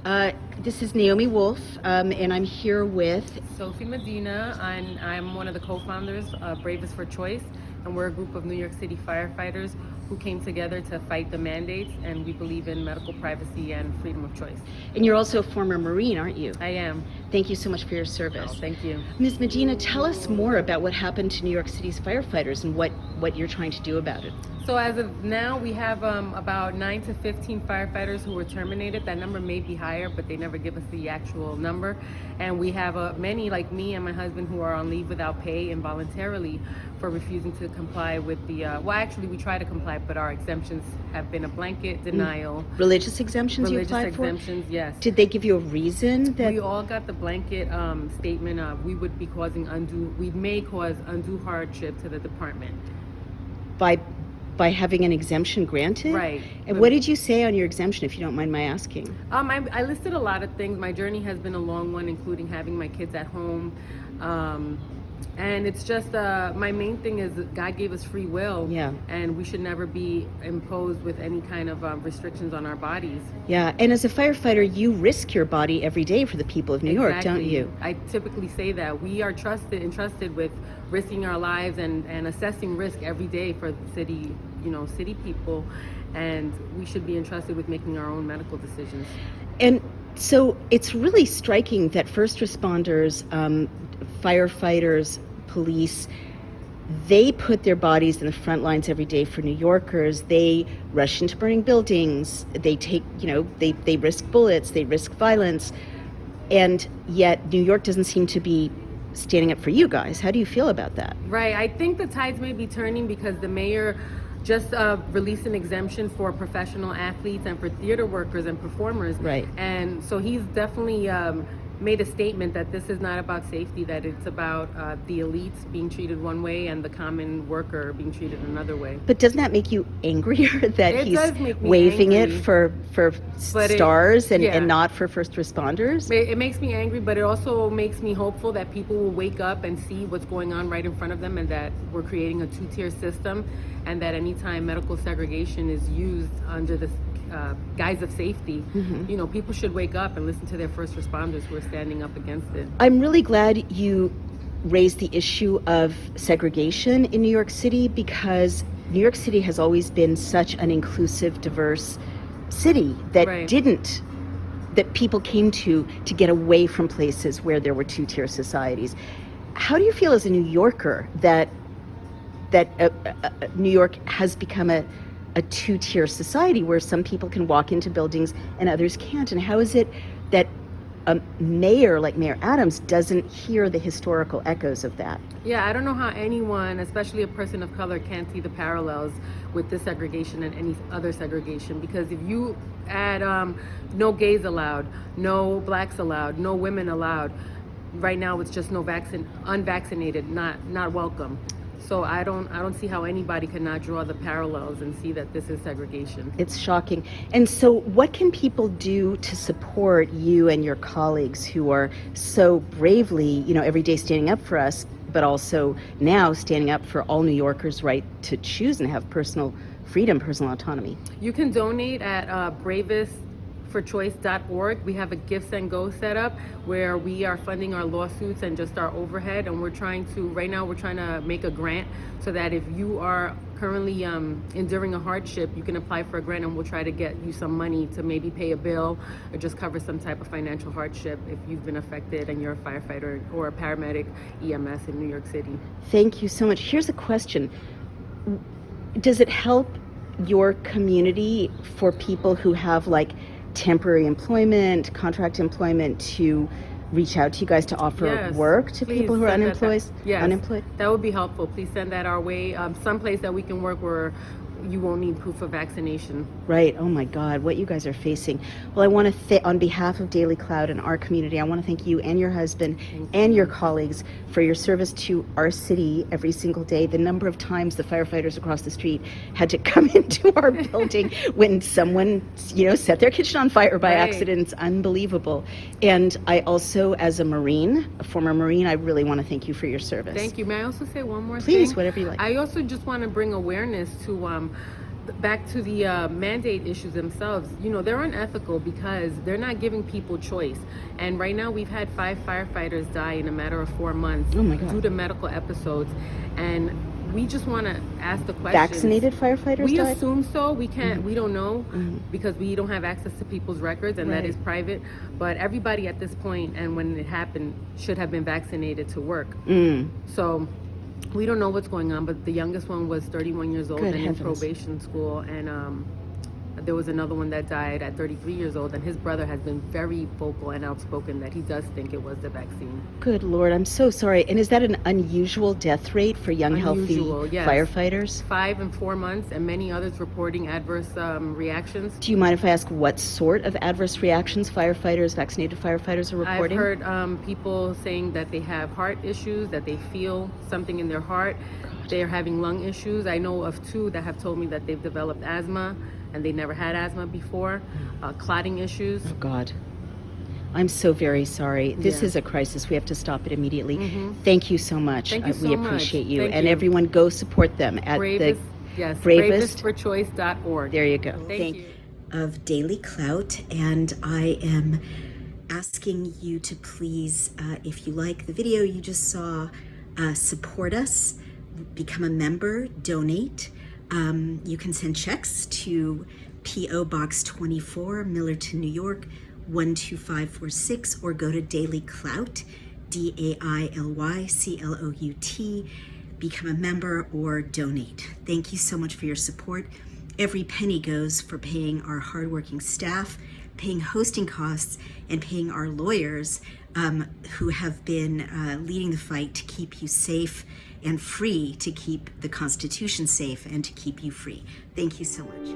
This is Naomi Wolf, and I'm here with Sophy Medina, and I'm one of the co-founders of Bravest for Choice, and we're a group of New York City firefighters who came together to fight the mandates, and we believe in medical privacy and freedom of choice. And you're also a former Marine, aren't you? I am. Thank you so much for your service. Oh, thank you. Ms. Medina, tell us more about what happened to New York City's firefighters and what you're trying to do about it. So as of now, we have about 9 to 15 firefighters who were terminated. That number may be higher, but they never give us the actual number. And we have many, like me and my husband, who are on leave without pay involuntarily for refusing to comply with the, well, actually, we try to comply, but our exemptions have been a blanket denial. Religious exemptions you Religious applied for? exemptions, yes. Did they give you a reason that... We all got the blanket statement of we would be causing we may cause undue hardship to the department. By having an exemption granted? Right. And what did you say on your exemption, if you don't mind my asking? I listed a lot of things. My journey has been a long one, including having my kids at home. And it's just, my main thing is that God gave us free will. Yeah. And we should never be imposed with any kind of restrictions on our bodies. Yeah, and as a firefighter, you risk your body every day for the people of New York, don't you? I typically say that. We are entrusted with risking our lives and assessing risk every day for city people. And we should be entrusted with making our own medical decisions. And so it's really striking that first responders, firefighters, police, they put their bodies in the front lines every day for New Yorkers. They rush into burning buildings. They take, they risk bullets, they risk violence. And yet New York doesn't seem to be standing up for you guys. How do you feel about that? Right. I think the tides may be turning because the mayor just released an exemption for professional athletes and for theater workers and performers. Right. And so he's definitely made a statement that this is not about safety, that it's about the elites being treated one way and the common worker being treated another way. But doesn't that make you angrier that It he's does make me waving angry. it for stars Yeah. and not for first responders? It makes me angry, but it also makes me hopeful that people will wake up and see what's going on right in front of them, and that we're creating a two-tier system, and that anytime medical segregation is used under this guise of safety, people should wake up and listen to their first responders who are standing up against it. I'm really glad you raised the issue of segregation in New York City, because New York City has always been such an inclusive, diverse city that Right. that people came to get away from places where there were two-tier societies. How do you feel as a New Yorker that New York has become a two-tier society where some people can walk into buildings and others can't? And how is it that a mayor like Mayor Adams doesn't hear the historical echoes of that? Yeah, I don't know how anyone, especially a person of color, can't see the parallels with this segregation and any other segregation. Because if you add no gays allowed, no blacks allowed, no women allowed, right now it's just no unvaccinated, not welcome. So I don't see how anybody cannot draw the parallels and see that this is segregation. It's shocking. And so what can people do to support you and your colleagues who are so bravely, every day standing up for us, but also now standing up for all New Yorkers' right to choose and have personal freedom, personal autonomy? You can donate at bravestforchoice.org. We have a Gifts and Go set up where we are funding our lawsuits and just our overhead, and right now we're trying to make a grant so that if you are currently enduring a hardship, you can apply for a grant, and we'll try to get you some money to maybe pay a bill or just cover some type of financial hardship if you've been affected and you're a firefighter or a paramedic, EMS in New York City. Thank you so much. Here's a question. Does it help your community for people who have temporary employment, contract employment, to reach out to you guys to offer work to people who are unemployed? That would be helpful. Please send that our way. Someplace that we can work where you won't need proof of vaccination. Right. Oh my God, what you guys are facing. Well, I want to on behalf of Daily Cloud and our community, I want to thank you and your husband and your colleagues for your service to our city every single day. The number of times the firefighters across the street had to come into our building when someone, set their kitchen on fire by accident. It's unbelievable. And I also, as a former Marine, I really want to thank you for your service. Thank you. May I also say one more thing? Please, whatever you like. I also just want to bring awareness to back to the mandate issues themselves, they're unethical because they're not giving people choice. And right now we've had 5 firefighters die in a matter of 4 months Oh my God. due to medical episodes. And we just want to ask the question. Vaccinated firefighters We died? assume so. We can't, we don't know because we don't have access to people's records, and that Right. is private. But everybody at this point, and when it happened, should have been vaccinated to work. So we don't know what's going on, but the youngest one was 31 years old Good and in heavens. probation school. And there was another one that died at 33 years old, and his brother has been very vocal and outspoken that he does think it was the vaccine. Good Lord, I'm so sorry. And is that an unusual death rate for young, Unusual, healthy yes. firefighters? 5 and 4 months, and many others reporting adverse reactions. Do you mind if I ask what sort of adverse reactions vaccinated firefighters are reporting? I've heard people saying that they have heart issues, that they feel something in their heart. They're having lung issues. I know of 2 that have told me that they've developed asthma, and they never had asthma before. Clotting issues. Oh God. I'm so very sorry. This Yeah. is a crisis. We have to stop it immediately. Thank you so much. Thank you We so much. appreciate you. Thank And you. everyone go support them at Bravest, yes, Bravest. bravestforchoice.org. There you go. Thank you. Of Daily Clout, and I am asking you to please, if you like the video you just saw, support us, become a member, donate. You can send checks to P.O. Box 24, Millerton, New York, 12546, or go to Daily Clout, DAILYCLOUT, become a member or donate. Thank you so much for your support. Every penny goes for paying our hardworking staff, paying hosting costs, and paying our lawyers who have been leading the fight to keep you safe and free, to keep the Constitution safe and to keep you free. Thank you so much.